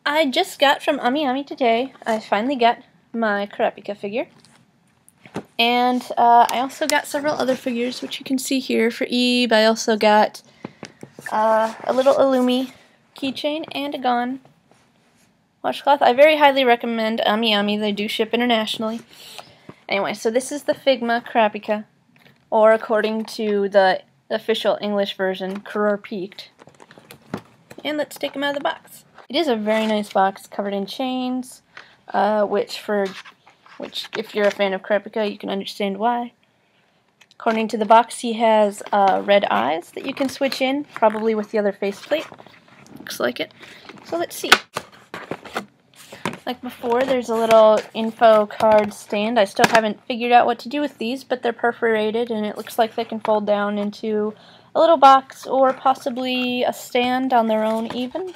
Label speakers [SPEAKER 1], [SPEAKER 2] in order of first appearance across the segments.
[SPEAKER 1] I just got from Ami today, I finally got my Kurapika figure. And I also got several other figures, which you can see here for Eve. I also got a little Illumi keychain and a Gon washcloth. I very highly recommend Ami. They do ship internationally. Anyway, so this is the Figma Kurapika, or according to the official English version, Curarpikt. And let's take him out of the box. It is a very nice box, covered in chains, which if you're a fan of Kurapika, you can understand why. According to the box, he has red eyes that you can switch in, probably with the other faceplate. Looks like it. So let's see. Like before, there's a little info card stand. I still haven't figured out what to do with these, but they're perforated, and it looks like they can fold down into a little box or possibly a stand on their own even.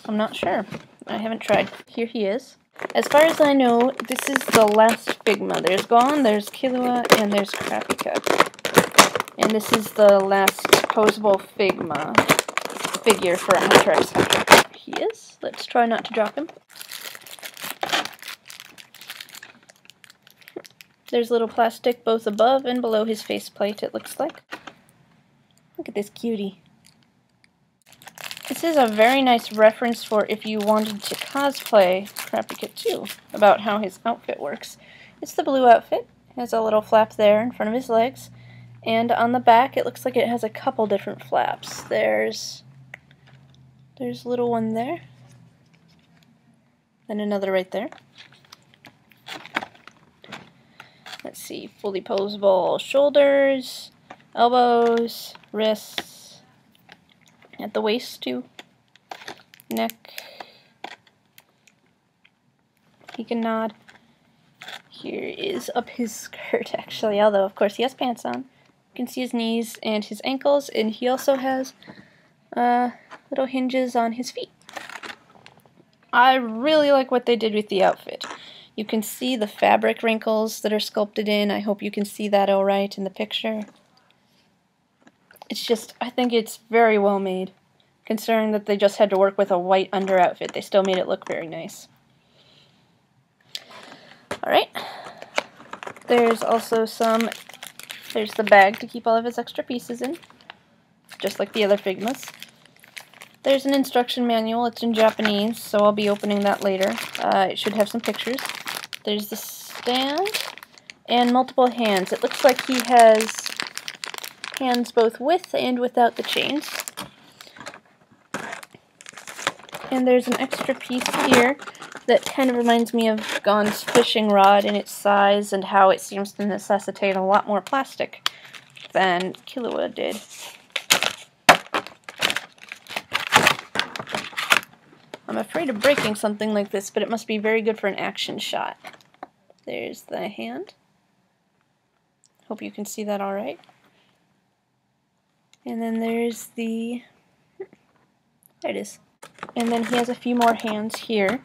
[SPEAKER 1] I'm not sure. I haven't tried. Here he is. As far as I know, this is the last Figma. There's Gon, there's Killua, and there's Kurapika. And this is the last posable Figma figure for Hunter x Hunter. He is. Let's try not to drop him. There's little plastic both above and below his faceplate, it looks like. Look at this cutie. This is a very nice reference for if you wanted to cosplay Kurapika too, about how his outfit works. It's the blue outfit. It has a little flap there in front of his legs. And on the back, it looks like it has a couple different flaps. There's a little one there. Then another right there. Let's see, fully posable shoulders, elbows, wrists, at the waist too, neck. He can nod. Here is up his skirt actually, although of course he has pants on. You can see his knees and his ankles, and he also has little hinges on his feet. I really like what they did with the outfit. You can see the fabric wrinkles that are sculpted in. I hope you can see that all right in the picture. It's just, I think it's very well made. Considering that they just had to work with a white under outfit, they still made it look very nice. Alright. There's also there's the bag to keep all of his extra pieces in, just like the other Figmas. There's an instruction manual. It's in Japanese, so I'll be opening that later. It should have some pictures. There's the stand and multiple hands. It looks like he has hands both with and without the chains. And there's an extra piece here that kind of reminds me of Gon's fishing rod in its size and how it seems to necessitate a lot more plastic than Killua did. I'm afraid of breaking something like this, but it must be very good for an action shot. There's the hand. Hope you can see that all right. And then there's there it is. And then he has a few more hands here,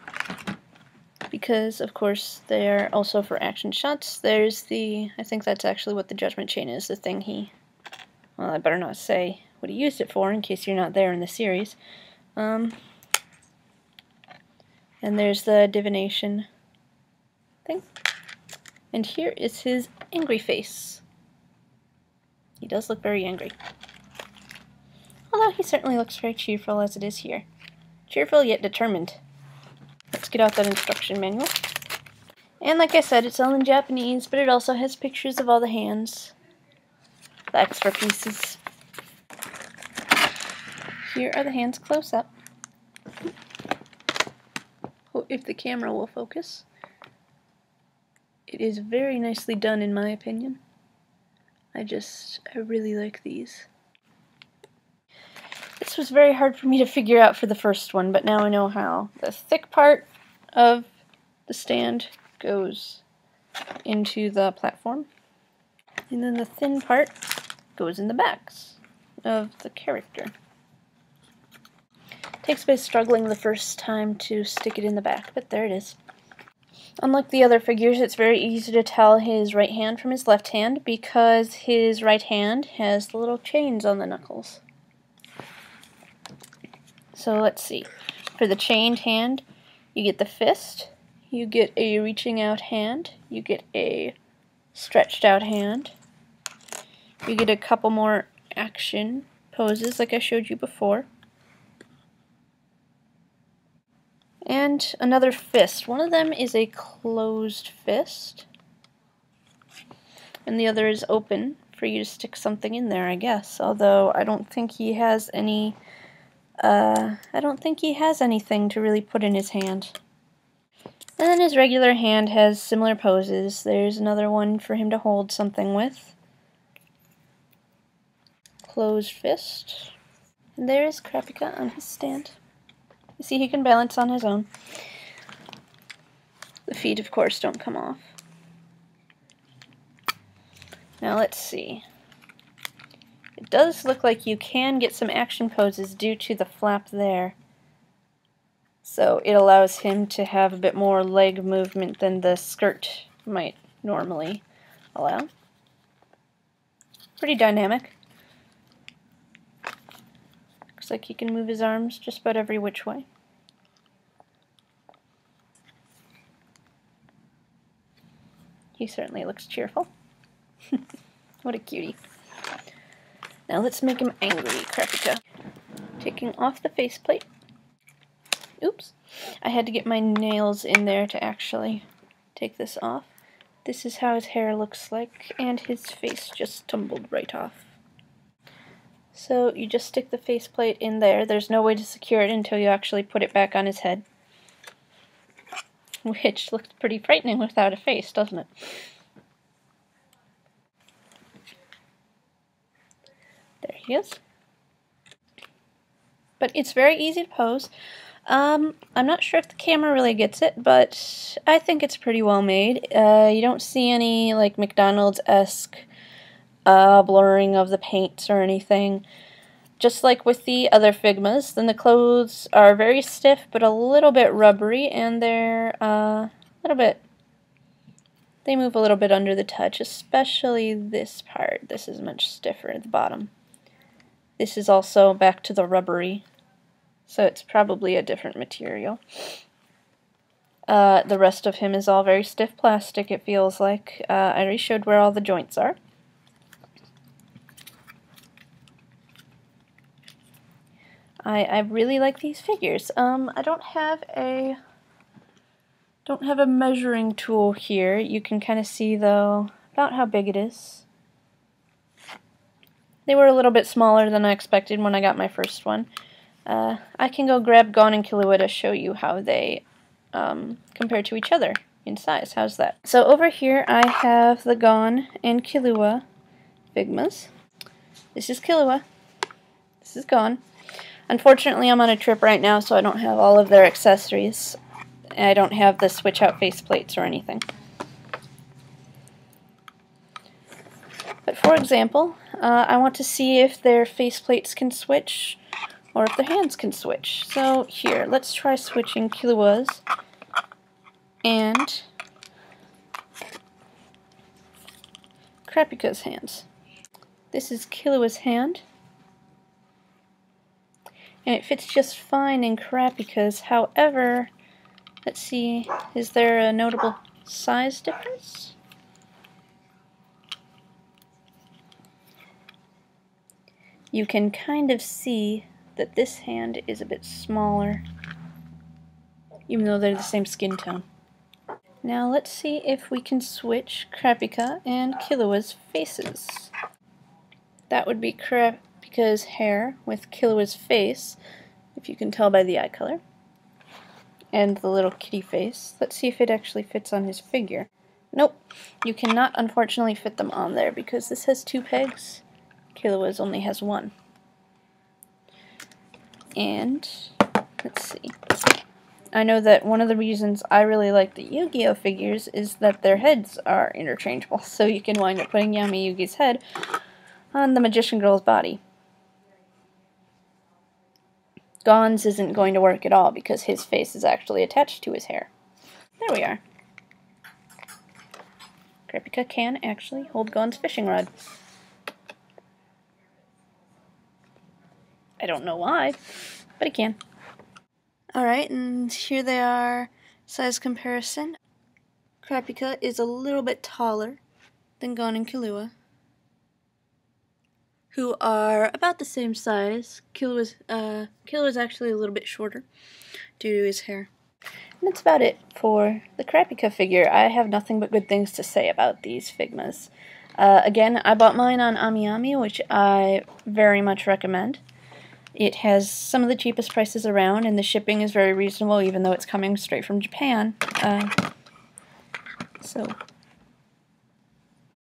[SPEAKER 1] because of course they're also for action shots. There's I think that's actually what the judgment chain is, the thing well, I better not say what he used it for in case you're not there in the series. And there's the divination thing. And here is his angry face. He does look very angry. Although he certainly looks very cheerful as it is here. Cheerful yet determined. Let's get out that instruction manual. And like I said, it's all in Japanese, but it also has pictures of all the hands. The extra pieces. Here are the hands close up. If the camera will focus. It is very nicely done in my opinion. I really like these. This was very hard for me to figure out for the first one, but now I know how. The thick part of the stand goes into the platform, and then the thin part goes in the backs of the character. Takes a bit of struggling the first time to stick it in the back, but there it is. Unlike the other figures, it's very easy to tell his right hand from his left hand because his right hand has the little chains on the knuckles. So let's see. For the chained hand, You get the fist, you get a reaching out hand, you get a stretched out hand, you get a couple more action poses like I showed you before, and another fist. One of them is a closed fist, and the other is open for you to stick something in there, I guess. Although I don't think he has any. I don't think he has anything to really put in his hand. And then his regular hand has similar poses. There's another one for him to hold something with. Closed fist. And there is Kurapika on his stand. You see, he can balance on his own. The feet, of course, don't come off. Now let's see. It does look like you can get some action poses due to the flap there. So it allows him to have a bit more leg movement than the skirt might normally allow. Pretty dynamic. Looks like he can move his arms just about every which way. He certainly looks cheerful. What a cutie. Now let's make him angry, Kurapika. Taking off the faceplate. Oops. I had to get my nails in there to actually take this off. This is how his hair looks like, and his face just tumbled right off. So you just stick the faceplate in there. There's no way to secure it until you actually put it back on his head. Which looks pretty frightening without a face, doesn't it? There he is. But it's very easy to pose. I'm not sure if the camera really gets it, but I think it's pretty well made. You don't see any like McDonald's-esque blurring of the paints or anything. Just like with the other Figmas, then the clothes are very stiff but a little bit rubbery, and they're they move a little bit under the touch, especially this part. This is much stiffer at the bottom. This is also back to the rubbery, so it's probably a different material. The rest of him is all very stiff plastic, it feels like. I already showed where all the joints are. I really like these figures. I don't have a measuring tool here. You can kind of see, though, about how big it is. They were a little bit smaller than I expected when I got my first one. I can go grab Gon and Killua to show you how they compare to each other in size. How's that? So over here I have the Gon and Killua Figmas. This is Killua. This is Gon. Unfortunately, I'm on a trip right now, so I don't have all of their accessories. I don't have the switch-out faceplates or anything. But for example, I want to see if their faceplates can switch, or if their hands can switch. So here, let's try switching Killua's and Kurapika's hands. This is Killua's hand, and it fits just fine in Kurapika's. However, let's see, is there a notable size difference? You can kind of see that this hand is a bit smaller, even though they're the same skin tone. Now let's see if we can switch Kurapika and Killua's faces. That would be Kurapika's hair with Killua's face, if you can tell by the eye color, and the little kitty face. Let's see if it actually fits on his figure. Nope, you cannot unfortunately fit them on there because this has 2 pegs. Killua's only has 1. And let's see. I know that one of the reasons I really like the Yu-Gi-Oh figures is that their heads are interchangeable, so you can wind up putting Yami Yugi's head on the Magician Girl's body. Gon's isn't going to work at all because his face is actually attached to his hair. There we are. Kurapika can actually hold Gon's fishing rod. I don't know why, but he can. Alright, and here they are, size comparison. Kurapika is a little bit taller than Gon and Killua, who are about the same size. Killua's actually a little bit shorter due to his hair. And that's about it for the Kurapika figure. I have nothing but good things to say about these Figmas. Again, I bought mine on AmiAmi, which I very much recommend. It has some of the cheapest prices around, and the shipping is very reasonable, even though it's coming straight from Japan. So